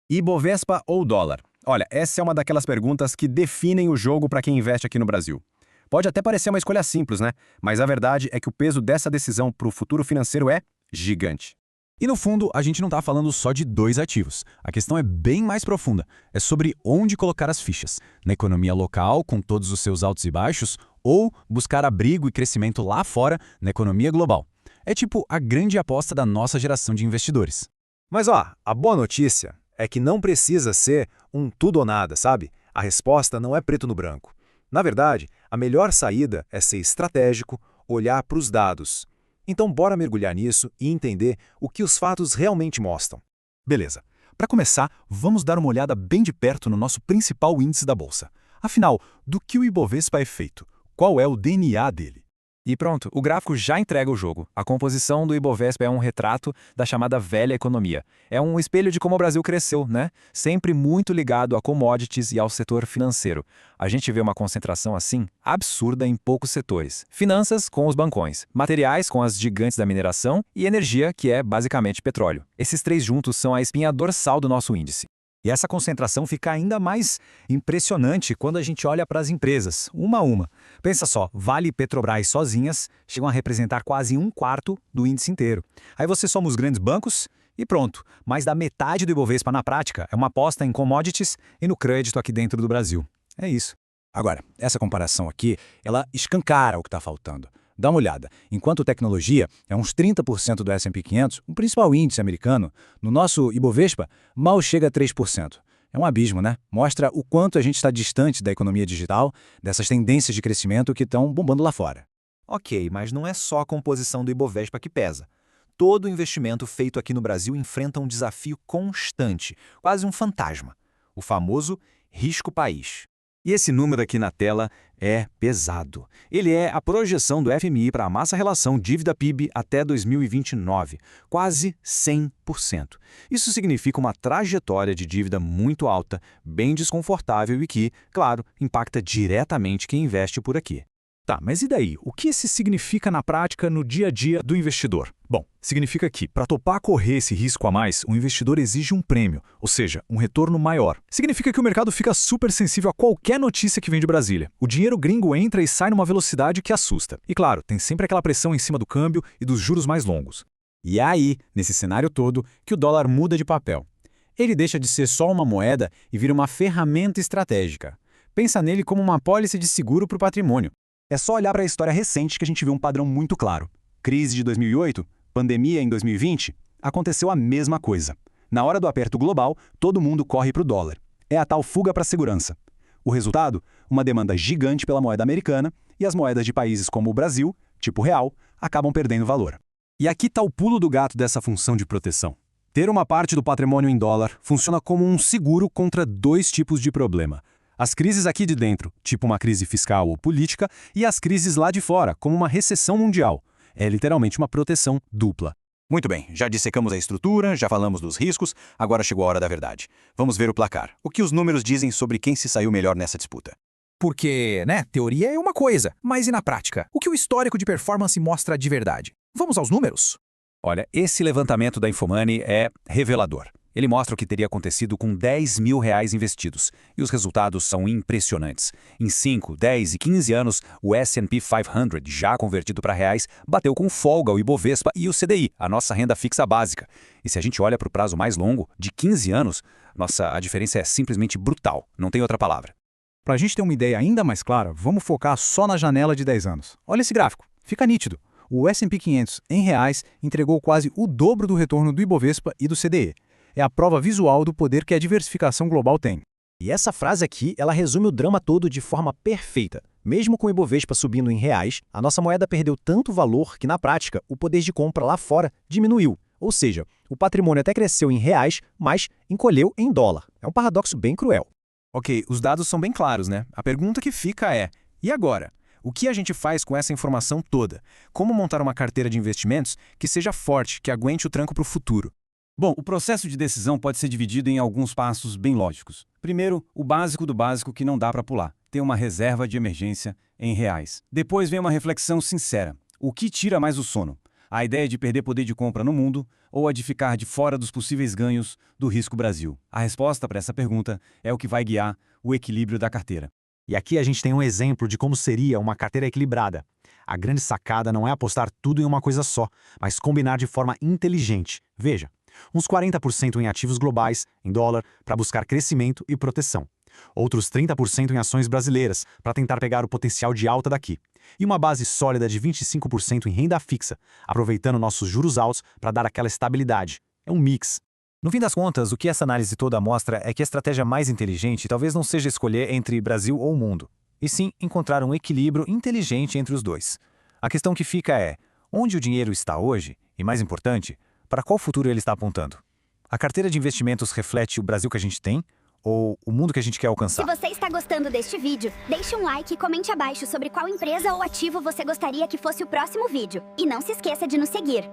Ibovespa ou dólar? Olha, essa é uma daquelas perguntas que definem o jogo para quem investe aqui no Brasil. Pode até parecer uma escolha simples, né? Mas a verdade é que o peso dessa decisão para o futuro financeiro é gigante. E no fundo, a gente não está falando só de dois ativos. A questão é bem mais profunda. É sobre onde colocar as fichas. Na economia local, com todos os seus altos e baixos, ou buscar abrigo e crescimento lá fora, na economia global. É tipo a grande aposta da nossa geração de investidores. Mas a boa notícia é que não precisa ser um tudo ou nada, sabe? A resposta não é preto no branco. Na verdade, a melhor saída é ser estratégico, olhar para os dados. Então bora mergulhar nisso e entender o que os fatos realmente mostram. Beleza. Para começar, vamos dar uma olhada bem de perto no nosso principal índice da Bolsa. Afinal, do que o Ibovespa é feito? Qual é o DNA dele? E pronto, o gráfico já entrega o jogo. A composição do Ibovespa é um retrato da chamada velha economia. É um espelho de como o Brasil cresceu, né? Sempre muito ligado a commodities e ao setor financeiro. A gente vê uma concentração assim absurda em poucos setores. Finanças com os bancões, materiais com as gigantes da mineração e energia, que é basicamente petróleo. Esses três juntos são a espinha dorsal do nosso índice. E essa concentração fica ainda mais impressionante quando a gente olha para as empresas, uma a uma. Pensa só, Vale e Petrobras sozinhas chegam a representar quase um quarto do índice inteiro. Aí você soma os grandes bancos e pronto. Mais da metade do Ibovespa na prática é uma aposta em commodities e no crédito aqui dentro do Brasil. É isso. Agora, essa comparação aqui, ela escancara o que está faltando. Dá uma olhada. Enquanto tecnologia é uns 30% do S&P 500, o principal índice americano, no nosso Ibovespa, mal chega a 3%. É um abismo, né? Mostra o quanto a gente está distante da economia digital, dessas tendências de crescimento que estão bombando lá fora. Ok, mas não é só a composição do Ibovespa que pesa. Todo investimento feito aqui no Brasil enfrenta um desafio constante, quase um fantasma. O famoso risco país. E esse número aqui na tela é pesado. Ele é a projeção do FMI para a massa-relação dívida-PIB até 2029, quase 100%. Isso significa uma trajetória de dívida muito alta, bem desconfortável e que, claro, impacta diretamente quem investe por aqui. Tá, mas e daí? O que isso significa na prática no dia a dia do investidor? Bom, significa que, para topar correr esse risco a mais, o investidor exige um prêmio, ou seja, um retorno maior. Significa que o mercado fica super sensível a qualquer notícia que vem de Brasília. O dinheiro gringo entra e sai numa velocidade que assusta. E claro, tem sempre aquela pressão em cima do câmbio e dos juros mais longos. E é aí, nesse cenário todo, que o dólar muda de papel. Ele deixa de ser só uma moeda e vira uma ferramenta estratégica. Pensa nele como uma apólice de seguro para o patrimônio. É só olhar para a história recente que a gente vê um padrão muito claro. Crise de 2008, pandemia em 2020, aconteceu a mesma coisa. Na hora do aperto global, todo mundo corre para o dólar. É a tal fuga para a segurança. O resultado? Uma demanda gigante pela moeda americana e as moedas de países como o Brasil, tipo real, acabam perdendo valor. E aqui está o pulo do gato dessa função de proteção. Ter uma parte do patrimônio em dólar funciona como um seguro contra dois tipos de problema. As crises aqui de dentro, tipo uma crise fiscal ou política, e as crises lá de fora, como uma recessão mundial. É literalmente uma proteção dupla. Muito bem, já dissecamos a estrutura, já falamos dos riscos, agora chegou a hora da verdade. Vamos ver o placar. O que os números dizem sobre quem se saiu melhor nessa disputa? Porque, teoria é uma coisa, mas e na prática? O que o histórico de performance mostra de verdade? Vamos aos números? Olha, esse levantamento da Infomoney é revelador. Ele mostra o que teria acontecido com R$10 mil investidos. E os resultados são impressionantes. Em 5, 10 e 15 anos, o S&P 500, já convertido para reais, bateu com folga o Ibovespa e o CDI, a nossa renda fixa básica. E se a gente olha para o prazo mais longo, de 15 anos, a diferença é simplesmente brutal. Não tem outra palavra. Para a gente ter uma ideia ainda mais clara, vamos focar só na janela de 10 anos. Olha esse gráfico, fica nítido. O S&P 500 em reais entregou quase o dobro do retorno do Ibovespa e do CDI. É a prova visual do poder que a diversificação global tem. E essa frase aqui, ela resume o drama todo de forma perfeita. Mesmo com o Ibovespa subindo em reais, a nossa moeda perdeu tanto valor que, na prática, o poder de compra lá fora diminuiu. Ou seja, o patrimônio até cresceu em reais, mas encolheu em dólar. É um paradoxo bem cruel. Ok, os dados são bem claros, né? A pergunta que fica é, e agora? O que a gente faz com essa informação toda? Como montar uma carteira de investimentos que seja forte, que aguente o tranco para o futuro? Bom, o processo de decisão pode ser dividido em alguns passos bem lógicos. Primeiro, o básico do básico que não dá para pular. Ter uma reserva de emergência em reais. Depois vem uma reflexão sincera. O que tira mais o sono? A ideia de perder poder de compra no mundo ou a de ficar de fora dos possíveis ganhos do risco Brasil? A resposta para essa pergunta é o que vai guiar o equilíbrio da carteira. E aqui a gente tem um exemplo de como seria uma carteira equilibrada. A grande sacada não é apostar tudo em uma coisa só, mas combinar de forma inteligente. Veja, uns 40% em ativos globais, em dólar, para buscar crescimento e proteção. Outros 30% em ações brasileiras, para tentar pegar o potencial de alta daqui. E uma base sólida de 25% em renda fixa, aproveitando nossos juros altos para dar aquela estabilidade. É um mix. No fim das contas, o que essa análise toda mostra é que a estratégia mais inteligente talvez não seja escolher entre Brasil ou mundo, e sim encontrar um equilíbrio inteligente entre os dois. A questão que fica é, onde o dinheiro está hoje, e mais importante, para qual futuro ele está apontando? A carteira de investimentos reflete o Brasil que a gente tem, ou o mundo que a gente quer alcançar? Se você está gostando deste vídeo, deixe um like e comente abaixo sobre qual empresa ou ativo você gostaria que fosse o próximo vídeo. E não se esqueça de nos seguir.